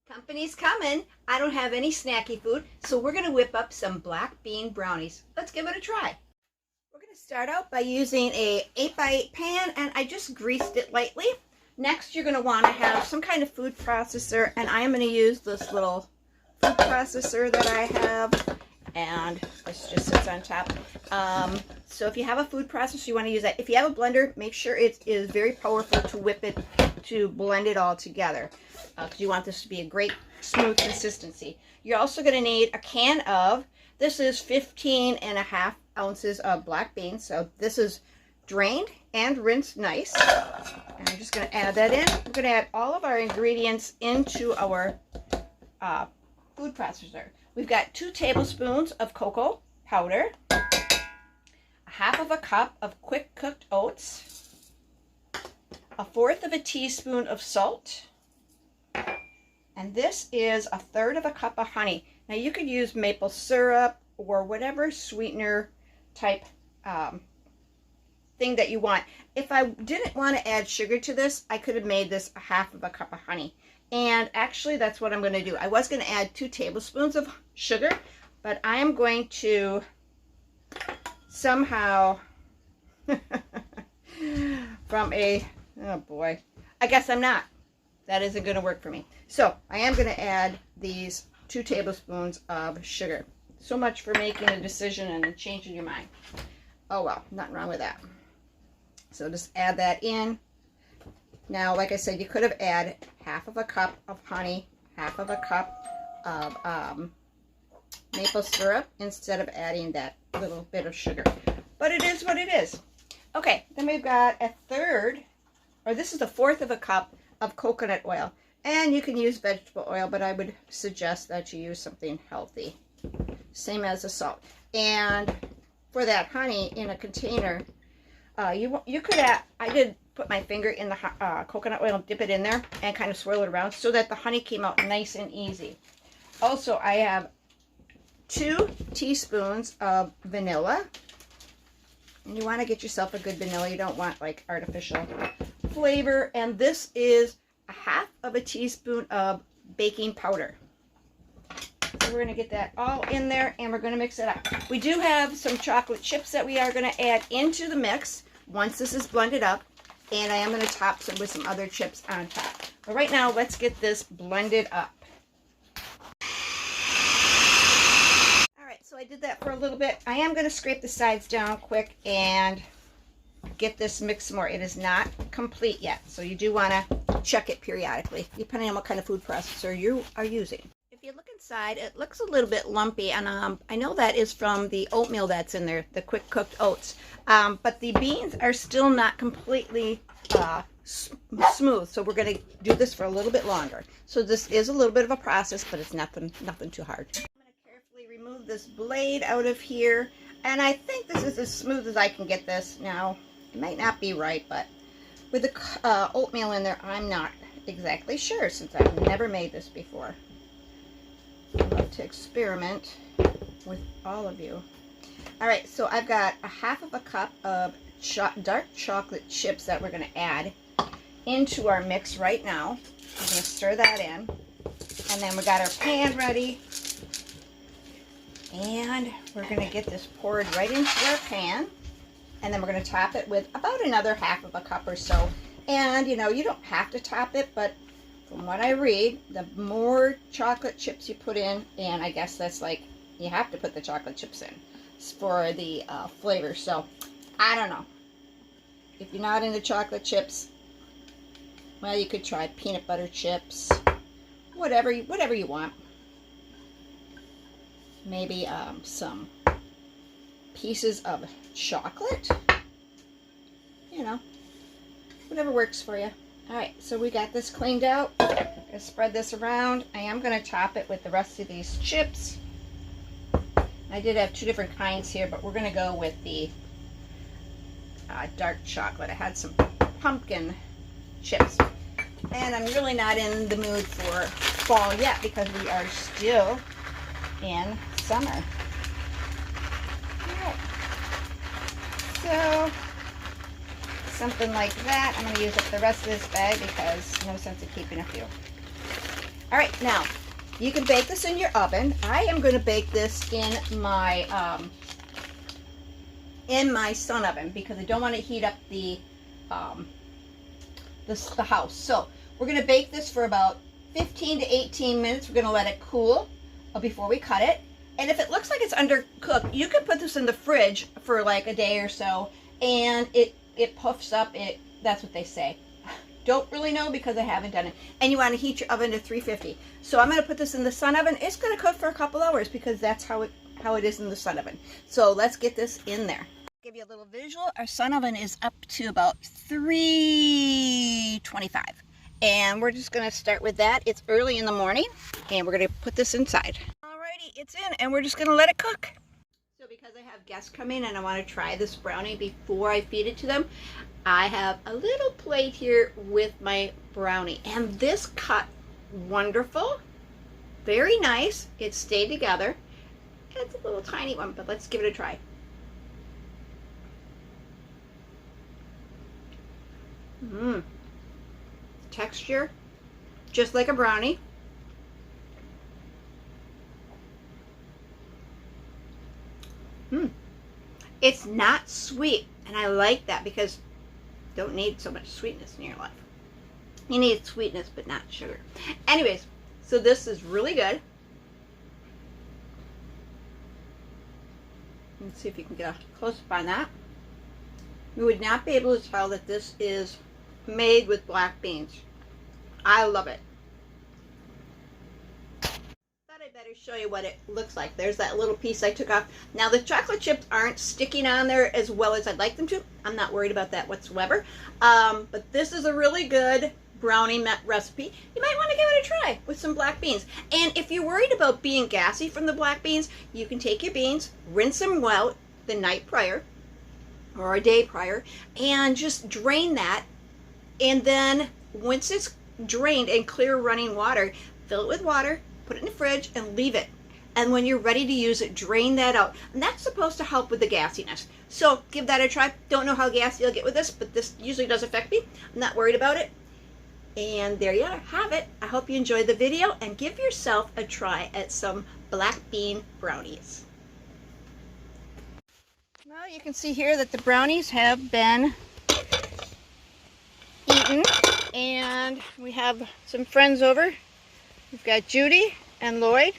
Company's coming. I don't have any snacky food, so we're going to whip up some black bean brownies. Let's give it a try. We're going to start out by using a 8x8 pan, and I just greased it lightly. Next, you're going to want to have some kind of food processor, and I am going to use this little food processor that I have, and this just sits on top. So if you have a food processor, you want to use that. If you have a blender, make sure it is very powerful to whip it, to blend it all together, because you want this to be a great smooth consistency. You're also going to need a can of, this is 15.5 ounces of black beans. So this is drained and rinsed nice. And I'm just going to add that in. We're going to add all of our ingredients into our food processor. We've got 2 tablespoons of cocoa powder, 1/2 cup of quick cooked oats, 1/4 teaspoon of salt, and this is 1/3 cup of honey. Now you could use maple syrup or whatever sweetener type thing that you want. If I didn't want to add sugar to this, I could have made this 1/2 cup of honey. And actually that's what I'm going to do. I was going to add 2 tablespoons of sugar, but I am going to somehow from a, oh boy, I guess I'm not. That isn't going to work for me. So I am going to add these 2 tablespoons of sugar. So much for making a decision and changing your mind. Oh well, nothing wrong with that. So just add that in. Now, like I said, you could have added 1/2 cup of honey, 1/2 cup of maple syrup instead of adding that little bit of sugar. But it is what it is. Okay, then we've got 1/3, or this is 1/4 cup of coconut oil. And you can use vegetable oil, but I would suggest that you use something healthy. Same as the salt. And for that honey in a container, you could add, I did put my finger in the coconut oil and dip it in there and kind of swirl it around so that the honey came out nice and easy. Also, I have 2 teaspoons of vanilla. And you want to get yourself a good vanilla. You don't want like artificial flavor. And this is 1/2 teaspoon of baking powder. So we're going to get that all in there and we're going to mix it up. We do have some chocolate chips that we are going to add into the mix once this is blended up. And I am going to top some with some other chips on top. But right now, let's get this blended up. Alright, so I did that for a little bit. I am going to scrape the sides down quick and get this mixed more. It is not complete yet, so you do want to check it periodically, depending on what kind of food processor you are using. If you look inside, it looks a little bit lumpy, and I know that is from the oatmeal that's in there, the quick cooked oats. But the beans are still not completely smooth, so we're going to do this for a little bit longer. So this is a little bit of a process, but it's nothing too hard. I'm going to carefully remove this blade out of here, and I think this is as smooth as I can get this. Now, it might not be right, but with the oatmeal in there, I'm not exactly sure since I've never made this before. I love to experiment with all of you. Alright, so I've got 1/2 cup of dark chocolate chips that we're going to add into our mix right now. I'm going to stir that in. And then we got our pan ready. And we're going to get this poured right into our pan. And then we're going to top it with about another 1/2 cup or so. And, you know, you don't have to top it, but from what I read, the more chocolate chips you put in, and I guess that's like, you have to put the chocolate chips in for the flavor. So, I don't know. If you're not into chocolate chips, well, you could try peanut butter chips. Whatever you want. Maybe some pieces of chocolate. You know, whatever works for you. Alright, so we got this cleaned out. I'm going to spread this around. I am going to top it with the rest of these chips. I did have 2 different kinds here, but we're going to go with the dark chocolate. I had some pumpkin chips. And I'm really not in the mood for fall yet because we are still in summer. Alright. So, something like that. I'm going to use up the rest of this bag because no sense of keeping a few. All right, now you can bake this in your oven. I am going to bake this in my sun oven because I don't want to heat up the house. So we're going to bake this for about 15 to 18 minutes. We're going to let it cool before we cut it. And if it looks like it's undercooked, you can put this in the fridge for like a day or so, and it puffs up. That's what they say. Don't really know because I haven't done it. And you want to heat your oven to 350. So I'm going to put this in the sun oven. It's going to cook for a couple hours because that's how it is in the sun oven. So let's get this in there. Give you a little visual. Our sun oven is up to about 325. And we're just going to start with that. It's early in the morning, and we're going to put this inside. Alrighty, it's in, and we're just going to let it cook. So because I have guests coming and I want to try this brownie before I feed it to them, I have a little plate here with my brownie. And this cut wonderful. Very nice. It stayed together. It's a little tiny one, but let's give it a try. Texture, just like a brownie. It's not sweet, and I like that because you don't need so much sweetness in your life. You need sweetness, but not sugar. Anyways, so this is really good. Let's see if you can get a close-up on that. You would not be able to tell that this is made with black beans. I love it. Thought I'd better show you what it looks like. There's that little piece I took off. Now the chocolate chips aren't sticking on there as well as I'd like them to. I'm not worried about that whatsoever. But this is a really good brownie recipe. You might want to give it a try with some black beans. And if you're worried about being gassy from the black beans, you can take your beans, rinse them well the night prior or a day prior, and just drain that. And then once it's drained and clear running water, fill it with water, put it in the fridge, and leave it. And when you're ready to use it, drain that out. And that's supposed to help with the gassiness. So give that a try. Don't know how gassy you'll get with this, but this usually does affect me. I'm not worried about it. And there you have it. I hope you enjoyed the video, and give yourself a try at some black bean brownies. Well, you can see here that the brownies have been eaten, and we have some friends over. We've got Judy and Lloyd.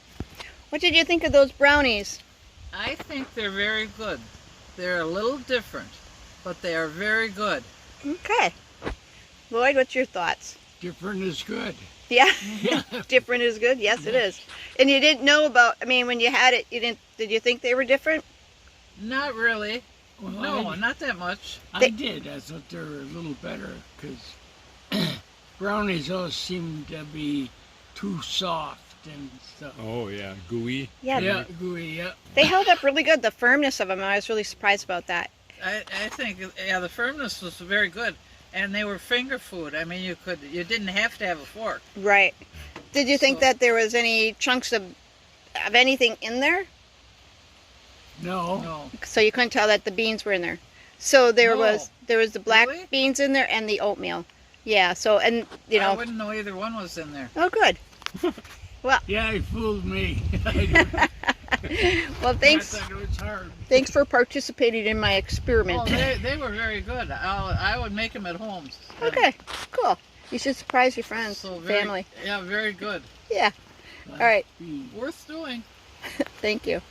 What did you think of those brownies? I think they're very good. They're a little different, but they are very good. Okay. Lloyd, what's your thoughts? Different is good. Yeah? Different is good? Yes, it is. And you didn't know about, I mean, when you had it, did you think they were different? Not really. Well, No, not that much. I did. I thought they were a little better because brownies always seem to be too soft and stuff. Oh yeah, gooey. Yeah, gooey, yeah. they held up really good. The firmness of them, I was really surprised about that. I think, yeah, the firmness was very good. And they were finger food. I mean, you didn't have to have a fork. Right. Did you think that there was any chunks of anything in there? No. So you couldn't tell that the beans were in there. So there was the black Really? beans in there and the oatmeal. Yeah. So, and you know. I wouldn't know either one was in there. Oh, good. Well. Yeah, he fooled me. Well, thanks. I thought it was hard. Thanks for participating in my experiment. Oh, they were very good. I would make them at home. Okay. Cool. You should surprise your friends, So family. Yeah, very good. Yeah. All right. Worth doing. Thank you.